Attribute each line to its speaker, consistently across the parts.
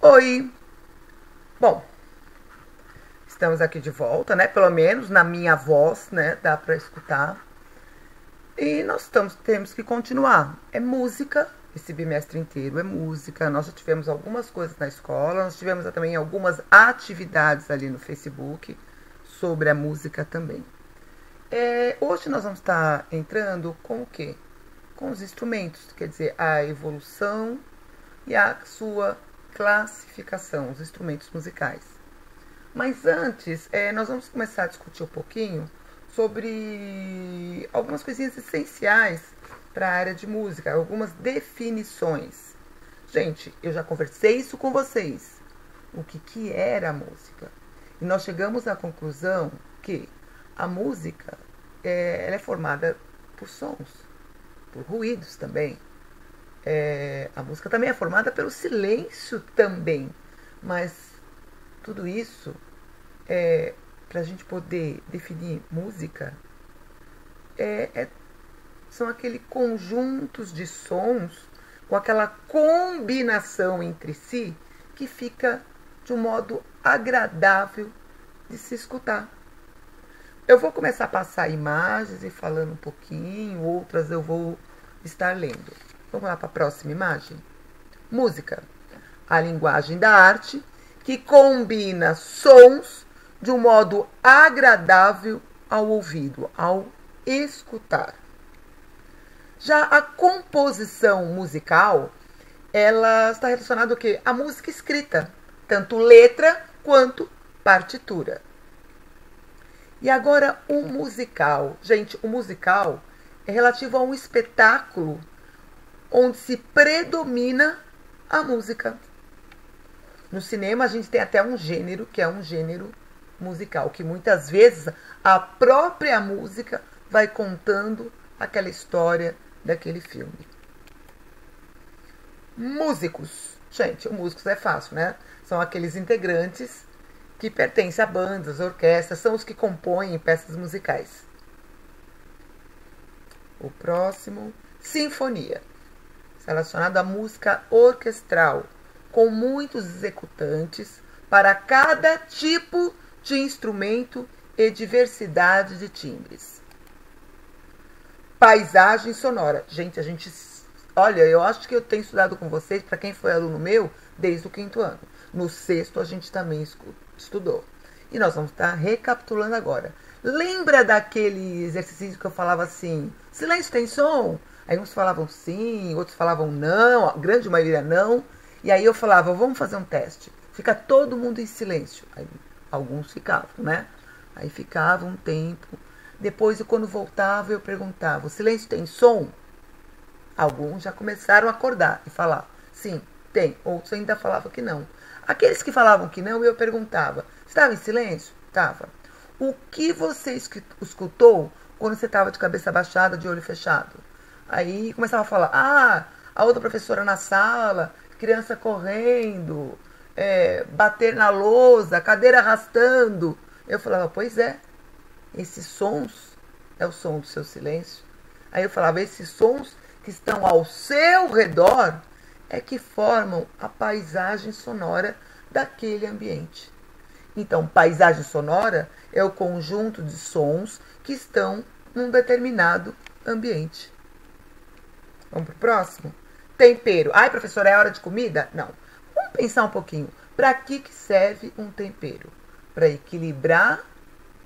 Speaker 1: Oi! Bom, estamos aqui de volta, né? Pelo menos na minha voz, né? Dá pra escutar. E temos que continuar. É música, esse bimestre inteiro é música. Nós já tivemos algumas coisas na escola, nós tivemos também algumas atividades ali no Facebook sobre a música também. Hoje nós vamos estar entrando com o quê? Com os instrumentos, quer dizer, a evolução e a sua classificação, os instrumentos musicais. Mas antes, nós vamos começar a discutir um pouquinho sobre algumas coisinhas essenciais para a área de música, algumas definições. Gente, eu já conversei isso com vocês. O que era a música? E nós chegamos à conclusão que a música ela é formada por sons, por ruídos também. A música também é formada pelo silêncio também. Mas tudo isso, para a gente poder definir música, são aqueles conjuntos de sons com aquela combinação entre si que fica de um modo agradável de se escutar. Eu vou começar a passar imagens e falando um pouquinho, outras eu vou estar lendo. Vamos lá para a próxima imagem? Música. A linguagem da arte que combina sons de um modo agradável ao ouvido, ao escutar. Já a composição musical, ela está relacionada ao quê? À música escrita, tanto letra quanto partitura. E agora o musical. Gente, o musical é relativo a um espetáculo onde se predomina a música. No cinema a gente tem até um gênero que é um gênero musical, que muitas vezes a própria música vai contando aquela história daquele filme. Músicos. Gente, o músicos é fácil, né? São aqueles integrantes que pertencem a bandas, orquestras, são os que compõem peças musicais. O próximo, sinfonia. Relacionado à música orquestral, com muitos executantes para cada tipo de instrumento e diversidade de timbres. Paisagem sonora. Gente, olha, eu acho que eu tenho estudado com vocês, para quem foi aluno meu, desde o 5º ano. No 6º a gente também estudou. E nós vamos estar recapitulando agora. Lembra daquele exercício que eu falava assim, silêncio tem som? Aí uns falavam sim, outros falavam não, a grande maioria não. E aí eu falava, vamos fazer um teste. Fica todo mundo em silêncio. Aí alguns ficavam, né? Aí ficava um tempo. Depois, quando voltava, eu perguntava, o silêncio tem som? Alguns já começaram a acordar e falar, sim, tem. Outros ainda falavam que não. Aqueles que falavam que não, eu perguntava, estava em silêncio? Estava. O que você escutou quando você estava de cabeça baixada, de olho fechado? Aí começava a falar, a outra professora na sala, criança correndo, bater na lousa, cadeira arrastando. Eu falava, pois é, esses sons é o som do seu silêncio. Aí eu falava, esses sons que estão ao seu redor é que formam a paisagem sonora daquele ambiente. Então, paisagem sonora é o conjunto de sons que estão num determinado ambiente. Vamos pro próximo? Tempero. Ai, professora, é hora de comida? Não. Vamos pensar um pouquinho. Para que serve um tempero? Para equilibrar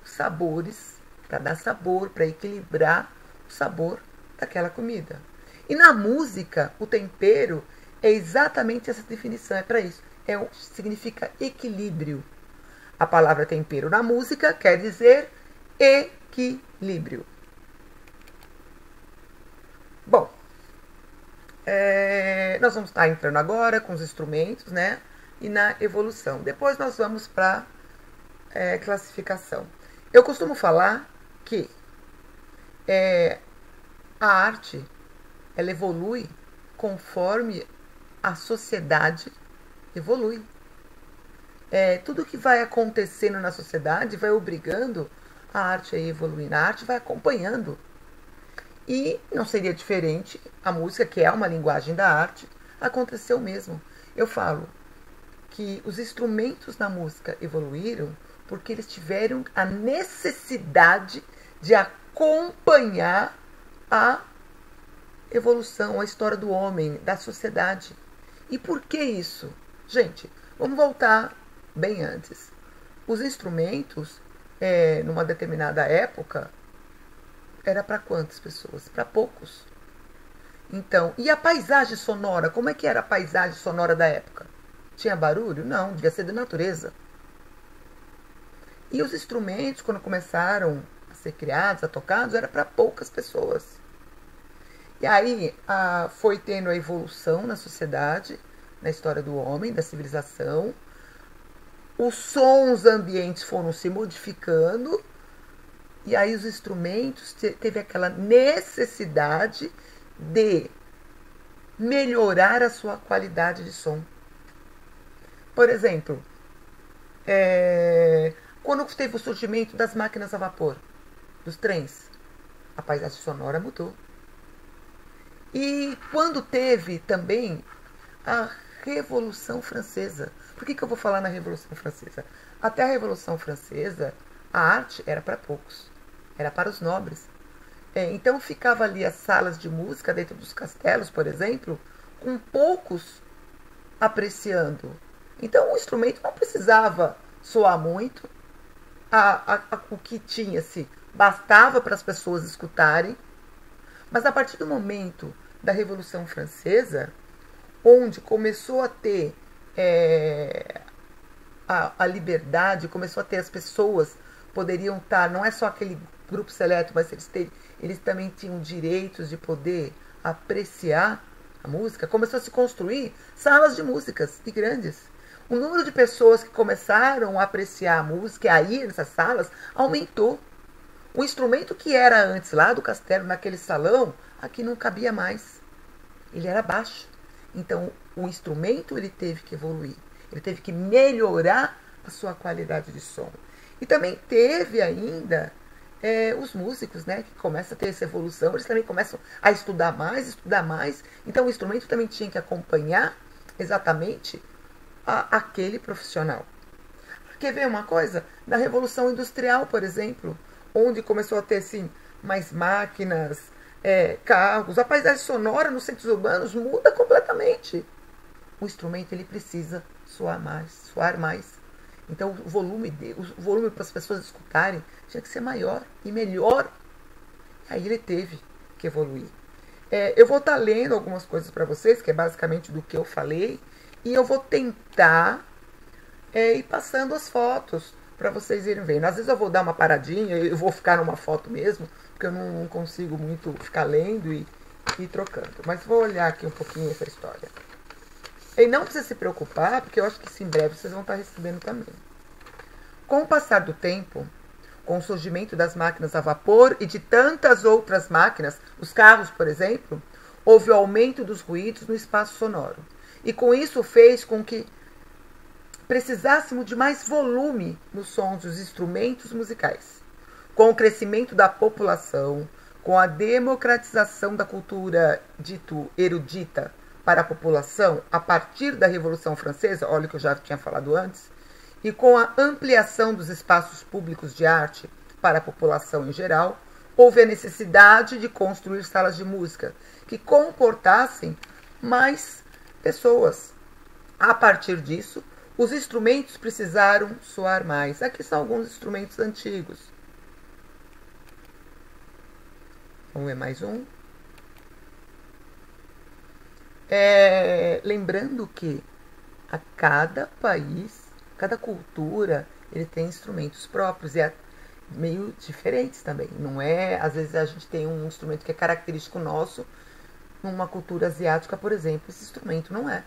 Speaker 1: os sabores, para dar sabor, para equilibrar o sabor daquela comida. E na música, o tempero é exatamente essa definição, é para isso. Significa equilíbrio. A palavra tempero na música quer dizer equilíbrio. Bom, nós vamos estar entrando agora com os instrumentos, né? E na evolução. Depois nós vamos para classificação. Eu costumo falar que a arte ela evolui conforme a sociedade evolui. Tudo que vai acontecendo na sociedade vai obrigando a arte a evoluir. A arte vai acompanhando. E não seria diferente a música, que é uma linguagem da arte, aconteceu mesmo. Eu falo que os instrumentos na música evoluíram porque eles tiveram a necessidade de acompanhar a evolução, a história do homem, da sociedade. E por que isso? Gente, vamos voltar bem antes. Os instrumentos, numa determinada época, era para quantas pessoas? Para poucos. Então, e a paisagem sonora? Como é que era a paisagem sonora da época? Tinha barulho? Não, devia ser da natureza. E os instrumentos, quando começaram a ser criados, a tocados, era para poucas pessoas. E aí foi tendo a evolução na sociedade, na história do homem, da civilização. Os sons ambientes foram se modificando. E aí os instrumentos teve aquela necessidade de melhorar a sua qualidade de som. Por exemplo, quando teve o surgimento das máquinas a vapor, dos trens, a paisagem sonora mudou. E quando teve também a Revolução Francesa. Por que eu vou falar na Revolução Francesa? Até a Revolução Francesa, a arte era para poucos, era para os nobres. Então ficava ali as salas de música dentro dos castelos, por exemplo, com poucos apreciando. Então o instrumento não precisava soar muito, o que tinha-se bastava para as pessoas escutarem, mas a partir do momento da Revolução Francesa, onde começou a ter a liberdade, começou a ter as pessoas, poderiam estar, não é só aquele grupo seleto, mas eles também tinham direitos de poder apreciar a música, começou a se construir salas de músicas e grandes. O número de pessoas que começaram a apreciar a música e a ir nessas salas aumentou. O instrumento que era antes lá do castelo, naquele salão, aqui não cabia mais. Ele era baixo. Então, o instrumento ele teve que evoluir. Ele teve que melhorar a sua qualidade de som. E também teve ainda os músicos, né, que começam a ter essa evolução. Eles também começam a estudar mais. Então, o instrumento também tinha que acompanhar exatamente aquele profissional. Quer ver uma coisa? Na Revolução Industrial, por exemplo, onde começou a ter assim, mais máquinas, carros, a paisagem sonora nos centros urbanos muda completamente. O instrumento ele precisa soar mais. Então o volume para as pessoas escutarem tinha que ser maior e melhor. Aí ele teve que evoluir. Eu vou estar lendo algumas coisas para vocês, que é basicamente do que eu falei, e eu vou tentar ir passando as fotos para vocês irem vendo. Às vezes eu vou dar uma paradinha, eu vou ficar numa foto mesmo, porque eu não consigo muito ficar lendo e trocando. Mas vou olhar aqui um pouquinho essa história. E não precisa se preocupar, porque eu acho que isso em breve vocês vão estar recebendo também. Com o passar do tempo, com o surgimento das máquinas a vapor e de tantas outras máquinas, os carros, por exemplo, houve o aumento dos ruídos no espaço sonoro. E com isso fez com que precisássemos de mais volume nos sons dos instrumentos musicais. Com o crescimento da população, com a democratização da cultura dito erudita para a população a partir da Revolução Francesa, olha o que eu já tinha falado antes, e com a ampliação dos espaços públicos de arte para a população em geral, houve a necessidade de construir salas de música que comportassem mais pessoas. A partir disso, os instrumentos precisaram soar mais. Aqui são alguns instrumentos antigos. Vamos ver mais um. Lembrando que a cada país, cada cultura, ele tem instrumentos próprios e meio diferentes também. Não é, às vezes a gente tem um instrumento que é característico nosso, numa cultura asiática, por exemplo, esse instrumento não é.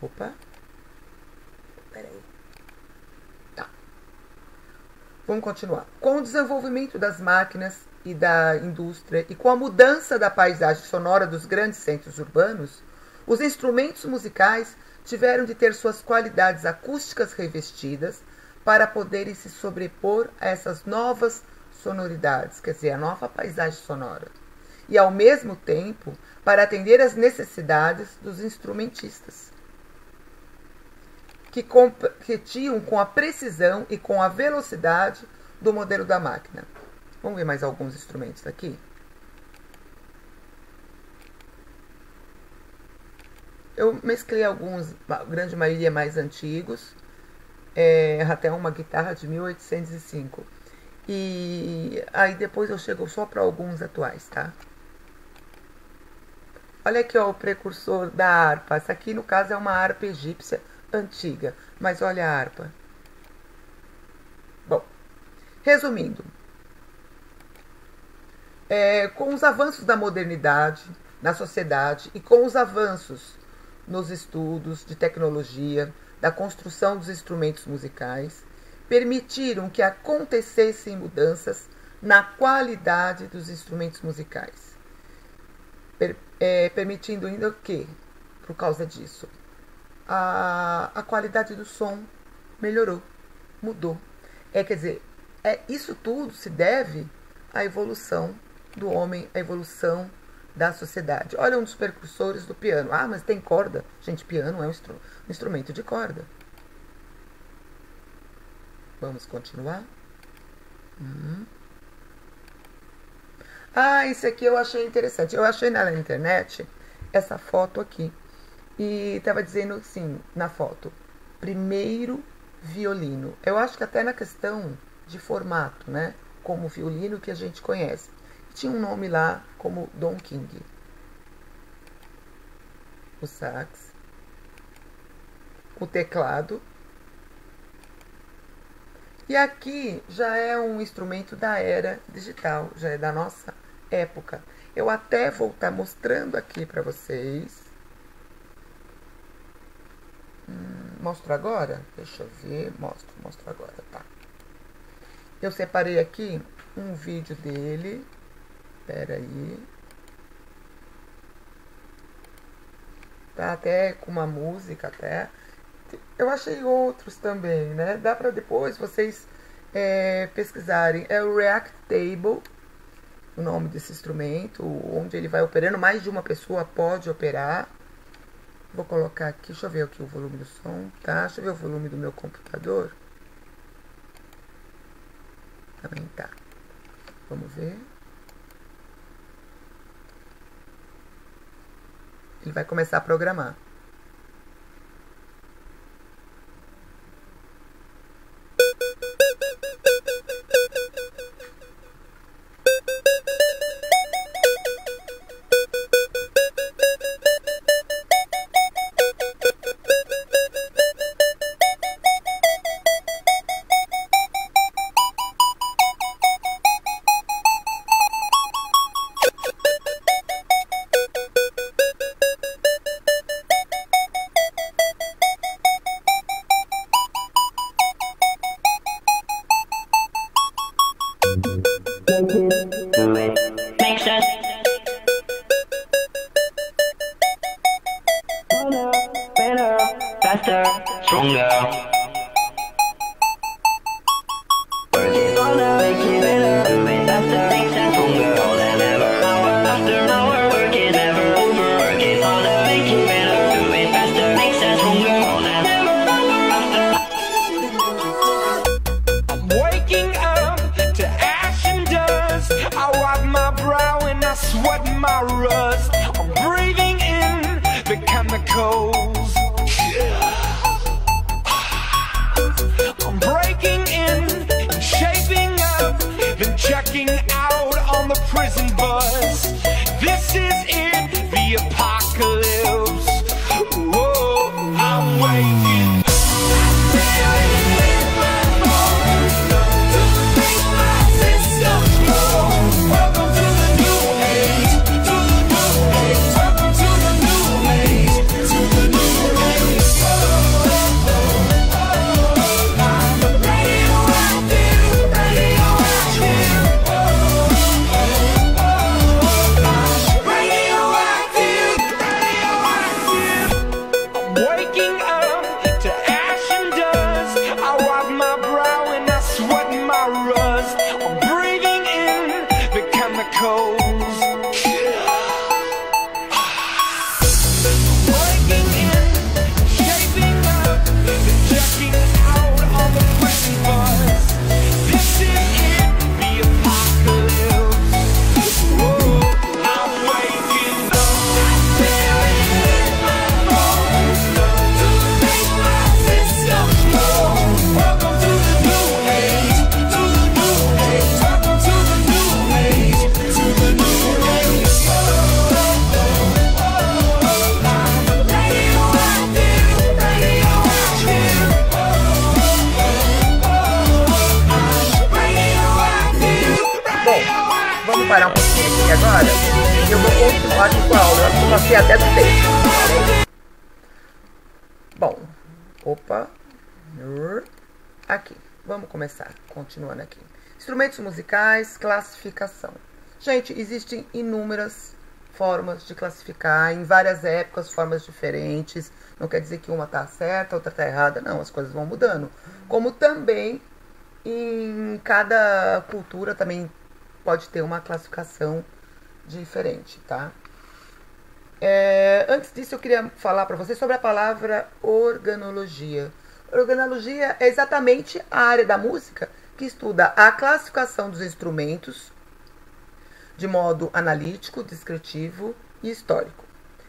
Speaker 1: Opa. Peraí. Tá. Vamos continuar. Com o desenvolvimento das máquinas e da indústria e com a mudança da paisagem sonora dos grandes centros urbanos, os instrumentos musicais tiveram de ter suas qualidades acústicas revestidas para poderem se sobrepor a essas novas sonoridades, quer dizer, a nova paisagem sonora. e, ao mesmo tempo, para atender às necessidades dos instrumentistas, que competiam com a precisão e com a velocidade do modelo da máquina. Vamos ver mais alguns instrumentos aqui? Eu mesclei alguns, a grande maioria mais antigos, até uma guitarra de 1805. E aí depois eu chego só para alguns atuais, tá? Olha aqui, ó, o precursor da harpa. Essa aqui, no caso, é uma harpa egípcia antiga. Mas olha a harpa. Bom, resumindo. Com os avanços da modernidade na sociedade e com os avanços nos estudos de tecnologia, da construção dos instrumentos musicais, permitiram que acontecessem mudanças na qualidade dos instrumentos musicais. Permitindo ainda o quê? Por causa disso, a qualidade do som melhorou, mudou. Quer dizer, isso tudo se deve à evolução do homem, à evolução da sociedade. Olha, um dos precursores do piano. Ah, mas tem corda. Gente, piano é um instrumento de corda. Vamos continuar. Esse aqui eu achei interessante. Eu achei na internet essa foto aqui. E estava dizendo assim, na foto, primeiro violino. Eu acho que até na questão de formato, né? Como o violino que a gente conhece. Tinha um nome lá como Don King. O sax. O teclado. E aqui já é um instrumento da era digital, já é da nossa época. Eu até vou estar mostrando aqui para vocês. Mostro agora? Deixa eu ver. Mostro agora, tá. Eu separei aqui um vídeo dele. Espera aí. Tá até com uma música até. Eu achei outros também, né? Dá para depois vocês pesquisarem. É o React Table, o nome desse instrumento, onde ele vai operando. Mais de uma pessoa pode operar. Vou colocar aqui, deixa eu ver aqui o volume do som, tá? Deixa eu ver o volume do meu computador. Também tá. Vamos ver. Ele vai começar a programar. esqueci até do texto. Bom, opa. Aqui, vamos começar, continuando aqui. Instrumentos musicais, classificação. Gente, existem inúmeras formas de classificar, em várias épocas, formas diferentes. Não quer dizer que uma está certa, outra está errada. Não, as coisas vão mudando. Como também, em cada cultura também pode ter uma classificação diferente, tá? Antes disso, eu queria falar para vocês sobre a palavra organologia. Organologia é exatamente a área da música que estuda a classificação dos instrumentos de modo analítico, descritivo e histórico.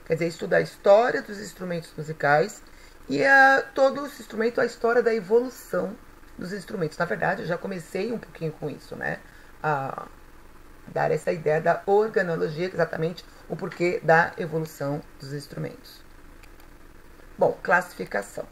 Speaker 1: Quer dizer, estuda a história dos instrumentos musicais e todo esse instrumento, a história da evolução dos instrumentos. Na verdade, eu já comecei um pouquinho com isso, né? A dar essa ideia da organologia, que é exatamente o porquê da evolução dos instrumentos. Bom, classificação.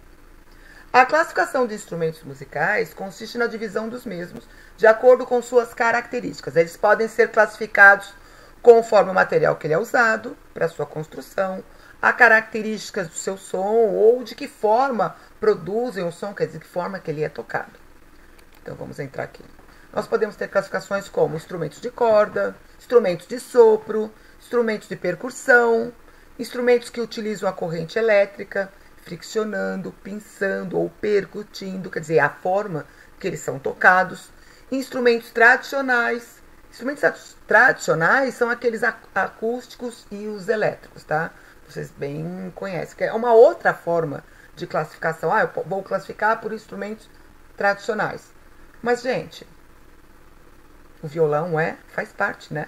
Speaker 1: A classificação de instrumentos musicais consiste na divisão dos mesmos de acordo com suas características. Eles podem ser classificados conforme o material que ele é usado para sua construção, a características do seu som ou de que forma produzem o som, quer dizer, de que forma que ele é tocado. Então vamos entrar aqui. Nós podemos ter classificações como instrumentos de corda, instrumentos de sopro, instrumentos de percussão, instrumentos que utilizam a corrente elétrica, friccionando, pinçando ou percutindo, quer dizer, a forma que eles são tocados. Instrumentos tradicionais. Instrumentos tradicionais são aqueles acústicos e os elétricos, tá? Vocês bem conhecem, que é uma outra forma de classificação. Eu vou classificar por instrumentos tradicionais. Mas, gente, o violão faz parte, né?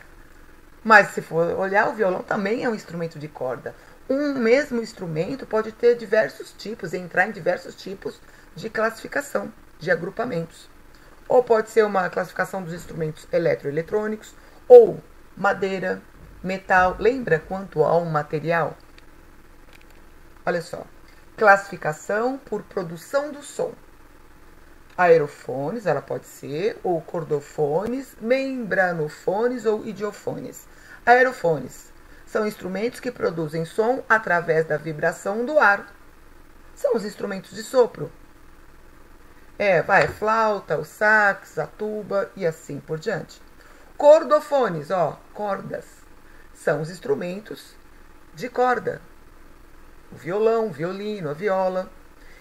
Speaker 1: Mas se for olhar, o violão também é um instrumento de corda. Um mesmo instrumento pode ter diversos tipos, entrar em diversos tipos de classificação, de agrupamentos. Ou pode ser uma classificação dos instrumentos eletroeletrônicos, ou madeira, metal. Lembra quanto ao material? Olha só. Classificação por produção do som. Aerofones, ela pode ser, ou cordofones, membranofones ou idiofones. Aerofones são instrumentos que produzem som através da vibração do ar. São os instrumentos de sopro. A flauta, o sax, a tuba e assim por diante. Cordofones, cordas, são os instrumentos de corda. O violão, o violino, a viola.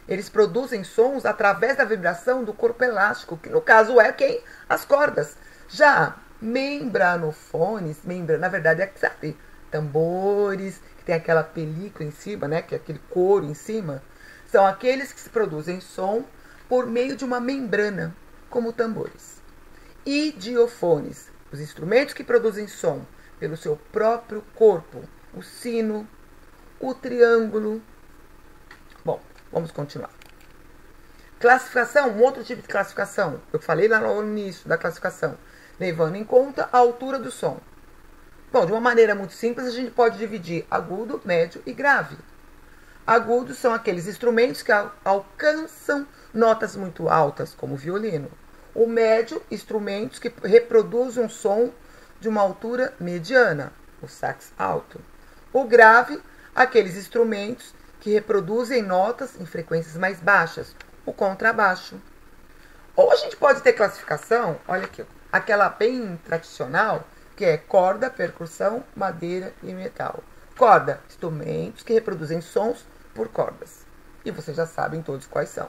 Speaker 1: Eles produzem sons através da vibração do corpo elástico, que no caso é quem? As cordas. Já membranofones, na verdade sabe, tambores, que tem aquela película em cima, né, que é aquele couro em cima, são aqueles que se produzem som por meio de uma membrana, como tambores. Idiofones, os instrumentos que produzem som pelo seu próprio corpo, o sino, o triângulo. Bom, vamos continuar. Classificação, um outro tipo de classificação. Eu falei lá no início da classificação, levando em conta a altura do som. Bom, de uma maneira muito simples, a gente pode dividir agudo, médio e grave. Agudos são aqueles instrumentos que alcançam notas muito altas, como o violino. O médio, instrumentos que reproduzem um som de uma altura mediana, o sax alto. O grave, aqueles instrumentos que reproduzem notas em frequências mais baixas, o contrabaixo. Ou a gente pode ter classificação, olha aqui, aquela bem tradicional, que é corda, percussão, madeira e metal. Corda, instrumentos que reproduzem sons por cordas. E vocês já sabem todos quais são.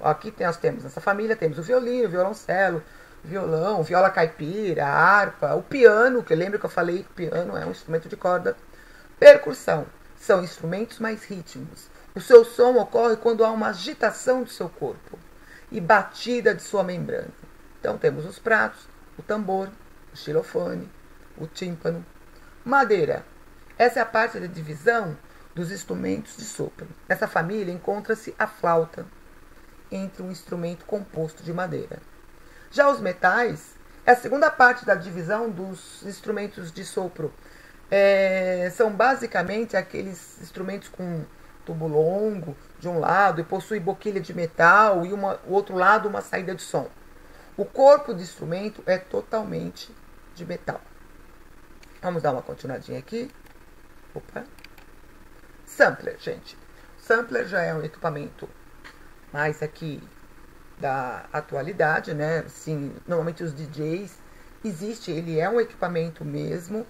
Speaker 1: Aqui nós temos nessa família, temos o violino, o violoncelo, violão, viola caipira, a harpa, o piano, que lembra que eu falei que o piano é um instrumento de corda. Percussão, são instrumentos mais rítmicos. O seu som ocorre quando há uma agitação do seu corpo e batida de sua membrana. Então temos os pratos, o tambor, o xilofone, o tímpano. Madeira. Essa é a parte da divisão dos instrumentos de sopro. Nessa família encontra-se a flauta, entre um instrumento composto de madeira. Já os metais é a segunda parte da divisão dos instrumentos de sopro. São basicamente aqueles instrumentos com tubo longo de um lado e possui boquilha de metal e o outro lado uma saída de som. O corpo do instrumento é totalmente de metal. Vamos dar uma continuadinha aqui. Opa. Sampler, gente. Sampler já é um equipamento mais aqui da atualidade, né? Assim, normalmente os DJs existe, ele é um equipamento mesmo,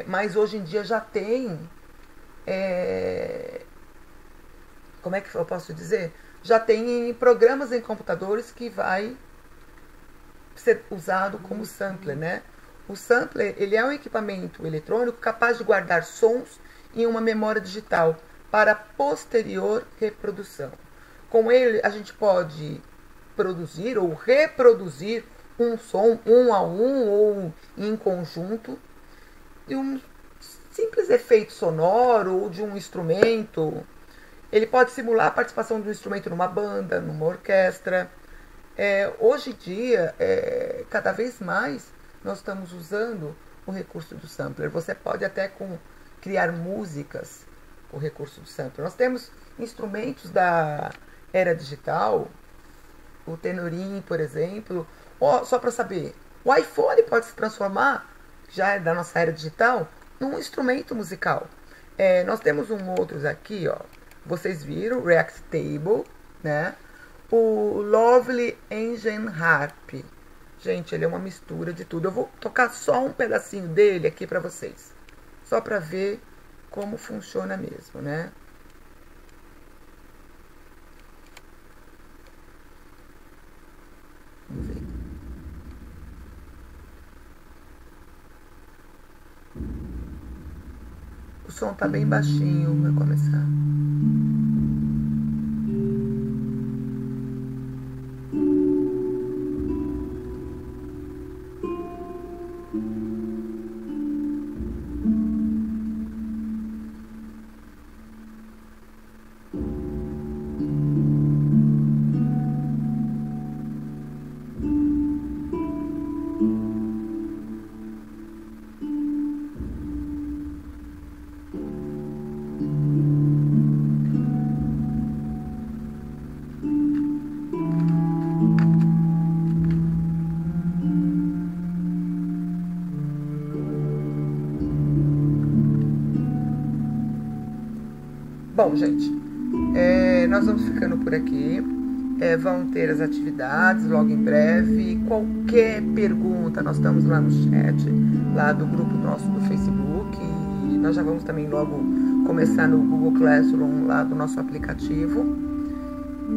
Speaker 1: mas hoje em dia já tem, como é que eu posso dizer? Já tem programas em computadores que vai ser usado como sampler, né? O sampler, ele é um equipamento eletrônico capaz de guardar sons em uma memória digital para posterior reprodução. Com ele, a gente pode produzir ou reproduzir um som um a um ou em conjunto de um simples efeito sonoro ou de um instrumento. Ele pode simular a participação de um instrumento numa banda, numa orquestra. Hoje em dia, cada vez mais, nós estamos usando o recurso do sampler. Você pode até criar músicas com o recurso do sampler. Nós temos instrumentos da era digital, o tenorim, por exemplo. Só para saber, o iPhone pode se transformar, já é da nossa era digital, num instrumento musical. Nós temos outros aqui, ó. Vocês viram, React Table, né? O Lovely Engine Harp. Gente, ele é uma mistura de tudo. Eu vou tocar só um pedacinho dele aqui para vocês. Só para ver como funciona mesmo, né? Vamos ver. O som tá bem baixinho, vai começar. Bom, gente, nós vamos ficando por aqui. Vão ter as atividades logo em breve. Qualquer pergunta, nós estamos lá no chat, lá do grupo nosso do Facebook. E nós já vamos também logo começar no Google Classroom, lá do nosso aplicativo.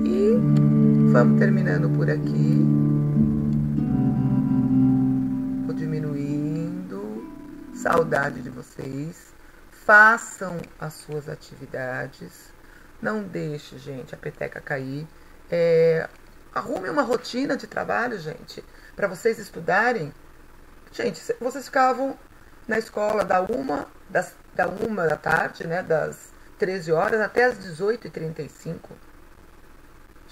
Speaker 1: E vamos terminando por aqui. Vou diminuindo. Saudade de vocês. Façam as suas atividades. Não deixe, gente, a peteca cair. Arrume uma rotina de trabalho, gente, para vocês estudarem. Gente, vocês ficavam na escola da uma da tarde, né, das 13 horas até as 18h35.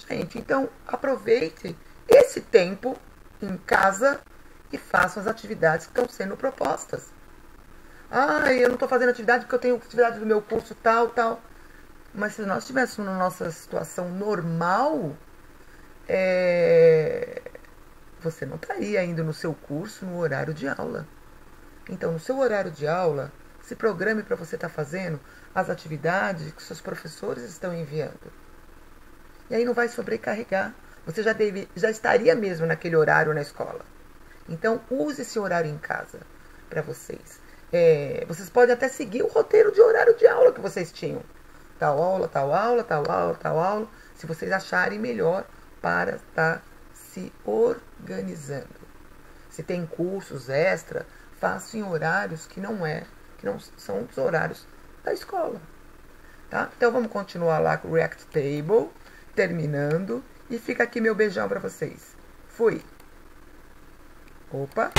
Speaker 1: Gente, então aproveite esse tempo em casa e façam as atividades que estão sendo propostas. Eu não estou fazendo atividade porque eu tenho atividade do meu curso tal. Mas se nós estivéssemos na nossa situação normal, você não estaria indo no seu curso no horário de aula. Então, no seu horário de aula, se programe para você estar fazendo as atividades que seus professores estão enviando. E aí não vai sobrecarregar. Você já estaria mesmo naquele horário na escola. Então, use esse horário em casa para vocês. Vocês podem até seguir o roteiro de horário de aula que vocês tinham. Tal aula, tal aula, tal aula, tal aula. Se vocês acharem melhor para estar se organizando. Se tem cursos extra, façam em horários que não são os horários da escola. Tá? Então vamos continuar lá com o React Table, terminando. E fica aqui meu beijão para vocês. Fui! Opa!